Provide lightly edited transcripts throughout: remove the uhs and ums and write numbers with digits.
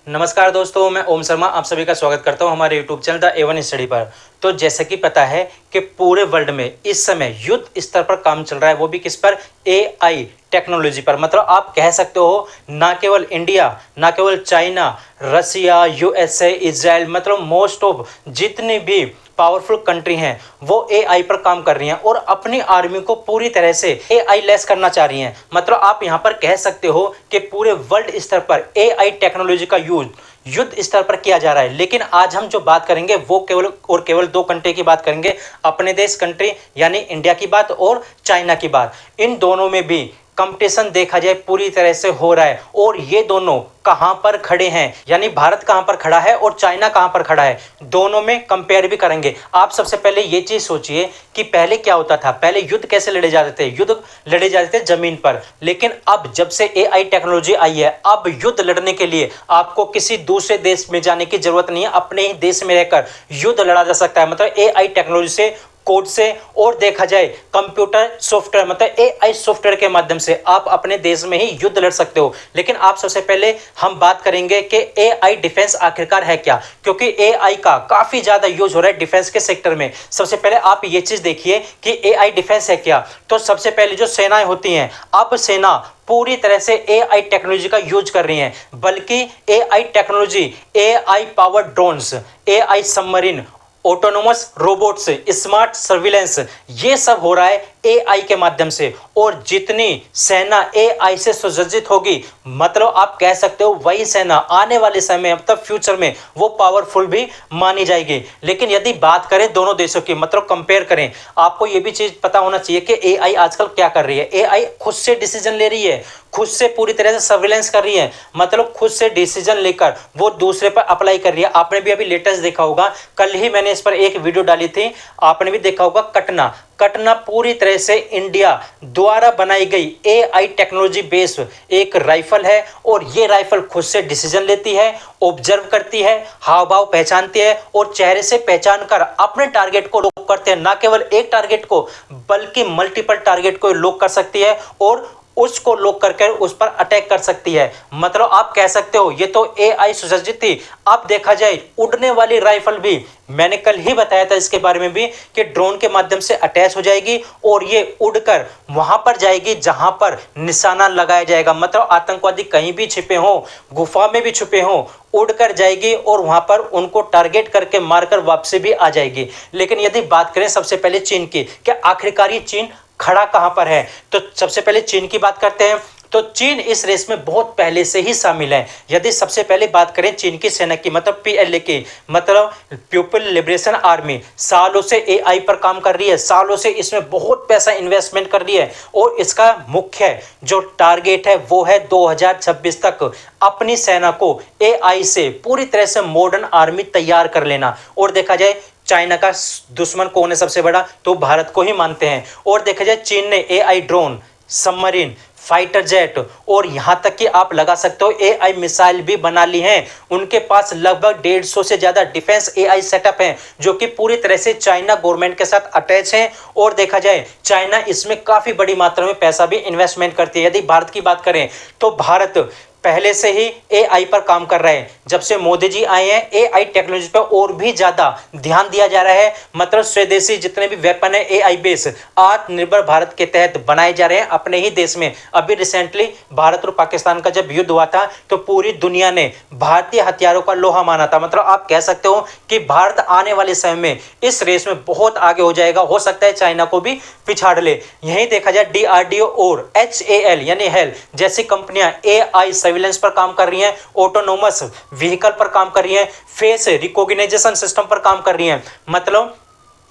नमस्कार दोस्तों, मैं ओम शर्मा आप सभी का स्वागत करता हूं हमारे YouTube channel the A1 study पर। तो जैसे कि पता है कि पूरे वर्ल्ड में इस समय युद्ध स्तर पर काम चल रहा है, वो भी किस पर? AI टेक्नोलॉजी पर। मतलब आप कह सकते हो ना केवल इंडिया, ना केवल चाइना, रसिया, USA, इजराइल, मतलब मोस्ट ऑफ जितनी भी पावरफुल कंट्री हैं वो AI पर काम कर रही हैं और अपनी आर्मी को पूरी तरह से AI लेस करना चाह रही हैं। मतलब आप यहां पर कह सकते हो कि पूरे वर्ल्ड स्तर पर AI टेक्नोलॉजी का यूज युद्ध स्तर पर किया जा रहा है। लेकिन आज हम जो बात करेंगे वो केवल दो कंट्री की बात करेंगे, अपने देश कंट्री यानी इंडिया की बात और चाइना की बात। इन दोनों में भी कंपटीशन देखा जाए पूरी तरह से हो रहा है और ये दोनों कहां पर खड़े हैं, यानी भारत कहां पर खड़ा है और चाइना कहां पर खड़ा है, दोनों में कंपेयर भी करेंगे। आप सबसे पहले ये चीज सोचिए कि पहले क्या होता था। पहले युद्ध कैसे लड़े जाते थे? युद्ध लड़े जाते थे जमीन पर। लेकिन अब जब से AI टेक्नोलॉजी आई है, अब युद्ध लड़ने के लिए आपको किसी दूसरे देश में जाने की जरूरत नहीं है, अपने ही देश में रहकर युद्ध लड़ा जा सकता है। मतलब AI टेक्नोलॉजी से, कोड से, और देखा जाए कंप्यूटर सॉफ्टवेयर मतलब AI सॉफ्टवेयर के माध्यम से आप अपने देश में ही युद्ध लड़ सकते हो। लेकिन आप सबसे पहले हम बात करेंगे कि AI डिफेंस आखिरकार है क्या, क्योंकि AI का काफी ज्यादा यूज हो रहा है डिफेंस के सेक्टर में। सबसे पहले आप ये चीज देखिए कि AI डिफेंस है क्या। तो सबसे पहले जो सेनाएं होती हैं, अब सेना पूरी तरह से AI टेक्नोलॉजी का यूज कर रही हैं, बल्कि AI technology, AI power drones, AI submarine, autonomous robots, smart surveillance, ये सब हो रहा है AI के माध्यम से। और जितनी सेना AI से सुसज्जित होगी, मतलब आप कह सकते हो वही सेना आने वाले समय मतलब फ्यूचर में वो पावरफुल भी मानी जाएगी। लेकिन यदि बात करें दोनों देशों की, मतलब कंपेयर करें, आपको ये भी चीज पता होना चाहिए कि AI आजकल क्या कर रही है। AI खुद से डिसीजन ले रही है, खुद से पूरी तरह से सर्विलेंस कर रही है, मतलब खुद से डिसीजन लेकर वो दूसरे पर अप्लाई कर रही है। आपने भी अभी लेटेस्ट देखा होगा, कल ही मैंने इस पर एक वीडियो डाली थी, आपने भी देखा होगा, कटना। कटना पूरी तरह से इंडिया द्वारा बनाई गई AI टेक्नोलॉजी बेस्ड एक राइफल है और ये राइफल खुद से डिसीजन लेती है, ऑब्जर्व करती है, हाव भाव पहचानती है और चेहरे से पहचान कर अपने टारगेट को लॉक करते हैं। ना केवल एक टारगेट को बल्कि मल्टीपल टारगेट को लॉक कर सकती है और उसको लॉक करके उस पर अटैक कर सकती है। मतलब आप कह सकते हो ये तो AI सुसज्जित थी। अब देखा जाए उड़ने वाली राइफल भी, मैंने कल ही बताया था इसके बारे में भी, कि ड्रोन के माध्यम से अटैच हो जाएगी और ये उड़कर वहां पर जाएगी जहां पर निशाना लगाया जाएगा। मतलब आतंकवादी कहीं भी छिपे हो, गुफा में भी छुपे हो, उड़कर जाएगी और वहां पर उनको टारगेट करके मारकर वापसी भी आ जाएगी। लेकिन यदि बात करें सबसे पहले चीन की, क्या आखिरकार ये चीन खड़ा कहां पर है, तो सबसे पहले चीन की बात करते हैं। तो चीन इस रेस में बहुत पहले से ही शामिल है। यदि सबसे पहले बात करें चीन की सेना की, मतलब PLA की, मतलब पीपल लिबरेशन आर्मी, सालों से AI पर काम कर रही है, सालों से इसमें बहुत पैसा इन्वेस्टमेंट कर रही है और इसका मुख्य जो टारगेट है वो है 2026 तक अपनी सेना को AI से पूरी तरह से मॉडर्न आर्मी तैयार कर लेना। और देखा जाए चाइना का दुश्मन कौन है सबसे बड़ा, तो भारत को ही मानते हैं। और देखा जाए चीन ने AI drone, submarine, fighter jet और यहां तक कि आप लगा सकते हो AI मिसाइल भी बना ली हैं। उनके पास लगभग 150 से ज्यादा डिफेंस AI सेटअप हैं जो कि पूरी तरह से चाइना गवर्नमेंट के साथ अटैच हैं। और देखा जाए चाइना इसमें काफी बड़ी मात्रा में पैसा भी इन्वेस्टमेंट करती है। यदि भारत की बात करें तो भारत पहले से ही AI पर काम कर रहे हैं। जब से मोदी जी आए हैं AI टेक्नोलॉजी पर और भी ज्यादा ध्यान दिया जा रहा है। मतलब स्वदेशी जितने भी वेपन है AI बेस आत्मनिर्भर भारत के तहत बनाए जा रहे हैं अपने ही देश में। अभी रिसेंटली भारत और पाकिस्तान का जब युद्ध हुआ था तो पूरी दुनिया ने भारतीय हथियारों का लोहा माना था। मतलब आप कह सकते हो कि भारत आने वाले समय में इस रेस में बहुत आगे हो जाएगा, हो सकता है चाइना को भी पिछाड़ ले। यही देखा जाए DRDO और HAL यानी हेल जैसी कंपनियां AI सर्विलेंस पर काम कर रही हैं, ऑटोनोमस व्हीकल पर काम कर रही हैं, फेस रिकॉग्निशन सिस्टम पर काम कर रही हैं। मतलब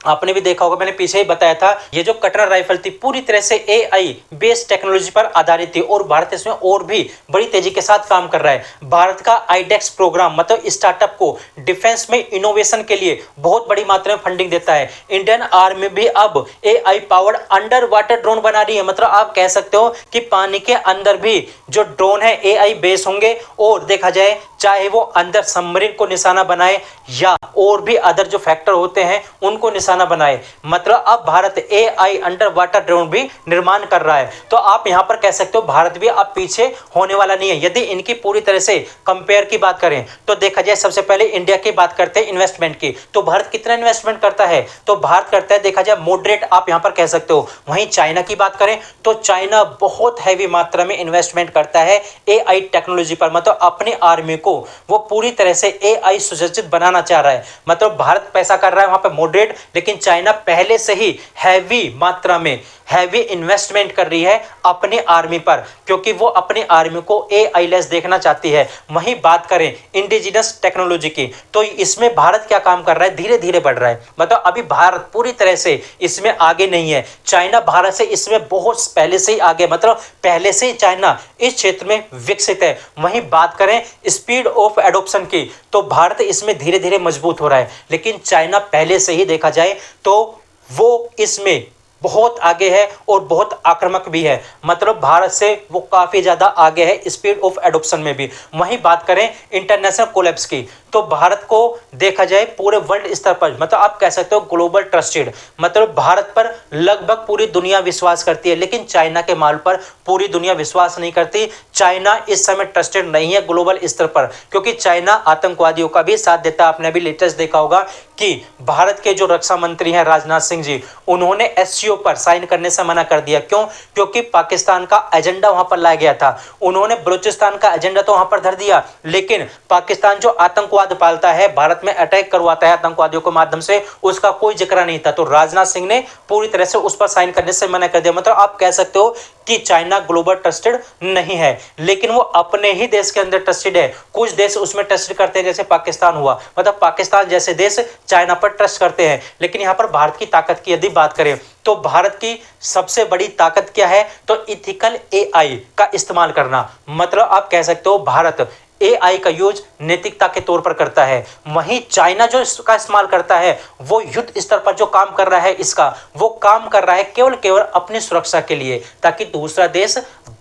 आपने भी देखा होगा, मैंने पीछे ही बताया था, ये जो कटनर राइफल थी पूरी तरह से AI बेस्ड टेक्नोलॉजी पर आधारित थी और भारत इसमें और भी बड़ी तेजी के साथ काम कर रहा है। भारत का IDEX प्रोग्राम मतलब स्टार्टअप को डिफेंस में इनोवेशन के लिए बहुत बड़ी मात्रा में फंडिंग देता है। इंडियन आर्मी भी अब AI powered under water drone बना रही है। मतलब आप कह सकते हो कि पानी के अंदर भी जो ड्रोन है AI बेस होंगे। और देखा जाए चाहे वो अंदर सबमरीन को निशाना बनाए या और भी अदर जो फैक्टर होते हैं उनको निशाना बनाए। मतलब अब Bharat AI under water drone भी निर्माण कर रहा है। तो आप यहां पर कह सकते हो भारत भी अब पीछे होने वाला नहीं है। यदि इनकी पूरी तरह से कंपेयर की बात करें तो देखा जाए, सबसे पहले इंडिया की बात करते हैं इन्वेस्टमेंट की, तो भारत कितना इन्वेस्टमेंट करता है, तो भारत करता है देखा जाए मॉडरेट, आप यहां पर कह सकते हो। वहीं चाइना की बात करें तो चाइना बहुत हैवी मात्रा में इन्वेस्टमेंट करता है AI टेक्नोलॉजी पर। मतलब अपनी आर्मी को वो पूरी तरह से AI सुसज्जित बनाना चाह रहा है। मतलब भारत पैसा कर रहा है वहां पर मॉडरेट, लेकिन चाइना पहले से ही हैवी मात्रा में हैवी इन्वेस्टमेंट कर रही है अपनी आर्मी पर, क्योंकि वो अपनी आर्मी को AI लेस देखना चाहती है। वहीं बात करें इंडिजिनस टेक्नोलॉजी की तो इसमें भारत क्या काम कर रहा है, धीरे धीरे बढ़ रहा है। मतलब अभी भारत पूरी तरह से इसमें आगे नहीं है, चाइना भारत से इसमें बहुत पहले से ही आगे, मतलब पहले से ही चाइना इस क्षेत्र में विकसित है। वहीं बात करें स्पीड ऑफ एडॉप्शन की तो भारत इसमें धीरे धीरे मजबूत हो रहा है, लेकिन चाइना पहले से ही देखा जाए तो वो इसमें बहुत आगे है और बहुत आक्रामक भी है। मतलब भारत से वो काफी ज्यादा आगे है स्पीड ऑफ एडॉप्शन में भी। वहीं बात करें इंटरनेशनल कोलैप्स की तो भारत को देखा जाए पूरे वर्ल्ड स्तर पर, मतलब आप कह सकते हो ग्लोबल ट्रस्टेड, मतलब भारत पर लगभग पूरी दुनिया विश्वास करती है, लेकिन चाइना के माल पर पूरी दुनिया विश्वास नहीं करती। चाइना इस समय ट्रस्टेड नहीं है ग्लोबल स्तर पर, क्योंकि चाइना आतंकवादियों का भी साथ देता है। आपने भी लेटेस्ट देखा होगा कि भारत के जो रक्षा मंत्री हैं राजनाथ सिंह जी, उन्होंने SCO पर साइन करने से मना कर दिया। क्यों? क्योंकि पाकिस्तान का एजेंडा वहां पर लाया गया था। उन्होंने बलूचिस्तान का एजेंडा तो वहां पर धर दिया, लेकिन पाकिस्तान जो आतंकवाद पालता है, भारत में अटैक करवाता है आतंकवादियों के माध्यम से, उसका कोई जिक्र नहीं था। तो राजनाथ सिंह ने पूरी तरह से उस पर साइन करने से मना कर दिया। मतलब आप कह सकते हो कि चाइना ग्लोबल ट्रस्टेड नहीं है, लेकिन वो अपने ही देश के अंदर ट्रस्टेड है। कुछ देश उसमें ट्रस्ट करते हैं, जैसे पाकिस्तान हुआ, मतलब पाकिस्तान जैसे देश चाइना पर ट्रस्ट करते हैं। लेकिन यहां पर भारत की ताकत की यदि बात करें तो भारत की सबसे बड़ी ताकत क्या है, तो इथिकल AI का इस्तेमाल करना। मतलब आप कह सकते हो भारत AI का यूज नैतिकता के तौर पर करता है। वहीं चाइना जो इसका इस्तेमाल करता है वो युद्ध स्तर पर जो काम कर रहा है, इसका वो काम कर रहा है केवल केवल अपनी सुरक्षा के लिए, ताकि दूसरा देश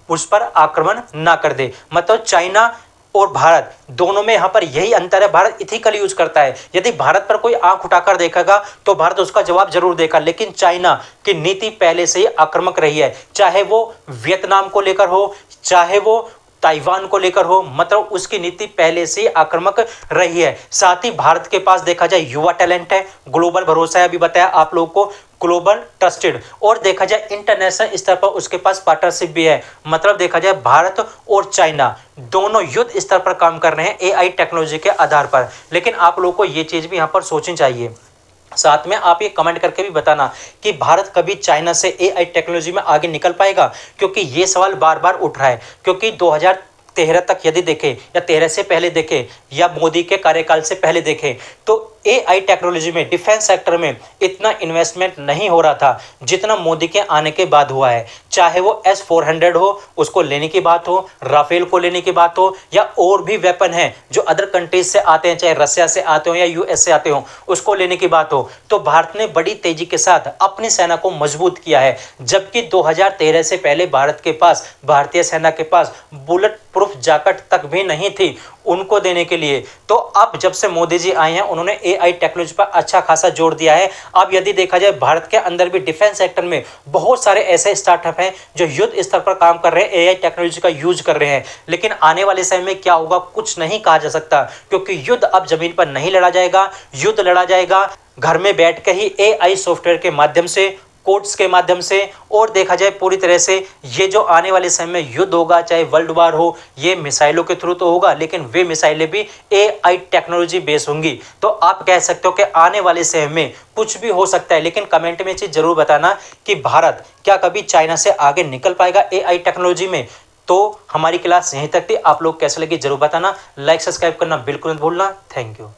उस पर आक्रमण ना कर दे। मतलब चाइना और भारत दोनों में यहां पर यही अंतर है, भारत इथिकल यूज करता है। यदि भारत पर कोई आंख उठाकर देखेगा तो भारत उसका जवाब जरूर देगा, लेकिन चाइना की नीति पहले से ही आक्रामक रही है, चाहे वो वियतनाम को लेकर हो, चाहे वो ताइवान को लेकर हो। मतलब उसकी नीति पहले से आक्रामक रही है। साथ ही भारत के पास देखा जाए युवा टैलेंट है, ग्लोबल भरोसा है, अभी बताया आप लोगों को, ग्लोबल ट्रस्टेड, और देखा जाए इंटरनेशनल स्तर पर उसके पास पार्टनरशिप भी है। मतलब देखा जाए भारत और चाइना दोनों युद्ध स्तर पर काम कर रहे हैं AI टेक्नोलॉजी के आधार पर। लेकिन आप लोगों को ये चीज भी यहाँ पर सोचनी चाहिए। साथ में आप ये कमेंट करके भी बताना कि भारत कभी चाइना से AI टेक्नोलॉजी में आगे निकल पाएगा, क्योंकि ये सवाल बार बार उठ रहा है। क्योंकि 2013 तक यदि देखें या 13 से पहले देखें या मोदी के कार्यकाल से पहले देखें तो AI टेक्नोलॉजी में, डिफेंस सेक्टर में इतना इन्वेस्टमेंट नहीं हो रहा था जितना मोदी के आने के बाद हुआ है। चाहे वो S-400 हो, उसको लेने की बात हो, राफेल को लेने की बात हो, या और भी वेपन है जो अदर कंट्रीज से आते हैं, चाहे रसिया से आते हो या US से आते हो, उसको लेने की बात हो, तो भारत ने बड़ी तेजी के साथ अपनी सेना को मजबूत किया है। जबकि 2013 से पहले भारत के पास, भारतीय सेना के पास बुलेट प्रूफ जैकेट तक भी नहीं थी उनको देने के लिए। तो अब जब से मोदी जी आए हैं उन्होंने AI टेक्नोलॉजी पर अच्छा खासा जोर दिया है। अब यदि देखा जाए भारत के अंदर भी डिफेंस सेक्टर में बहुत सारे ऐसे स्टार्टअप हैं जो युद्ध स्तर पर काम कर रहे हैं, AI टेक्नोलॉजी का यूज कर रहे हैं। लेकिन आने वाले समय में क्या होगा कुछ नहीं कहा जा सकता, क्योंकि युद्ध अब जमीन पर नहीं लड़ा जाएगा, युद्ध लड़ा जाएगा घर में बैठ के ही AI सॉफ्टवेयर के माध्यम से, कोड्स के माध्यम से। और देखा जाए पूरी तरह से ये जो आने वाले समय में युद्ध होगा, चाहे वर्ल्ड वार हो, ये मिसाइलों के थ्रू तो होगा, लेकिन वे मिसाइलें भी AI टेक्नोलॉजी बेस होंगी। तो आप कह सकते हो कि आने वाले समय में कुछ भी हो सकता है। लेकिन कमेंट में चीज जरूर बताना कि भारत क्या कभी चाइना से आगे निकल पाएगा AI टेक्नोलॉजी में। तो हमारी क्लास यहीं तक थी। आप लोग कैसे लगी जरूर बताना। लाइक सब्सक्राइब करना बिल्कुल मत भूलना। Thank you.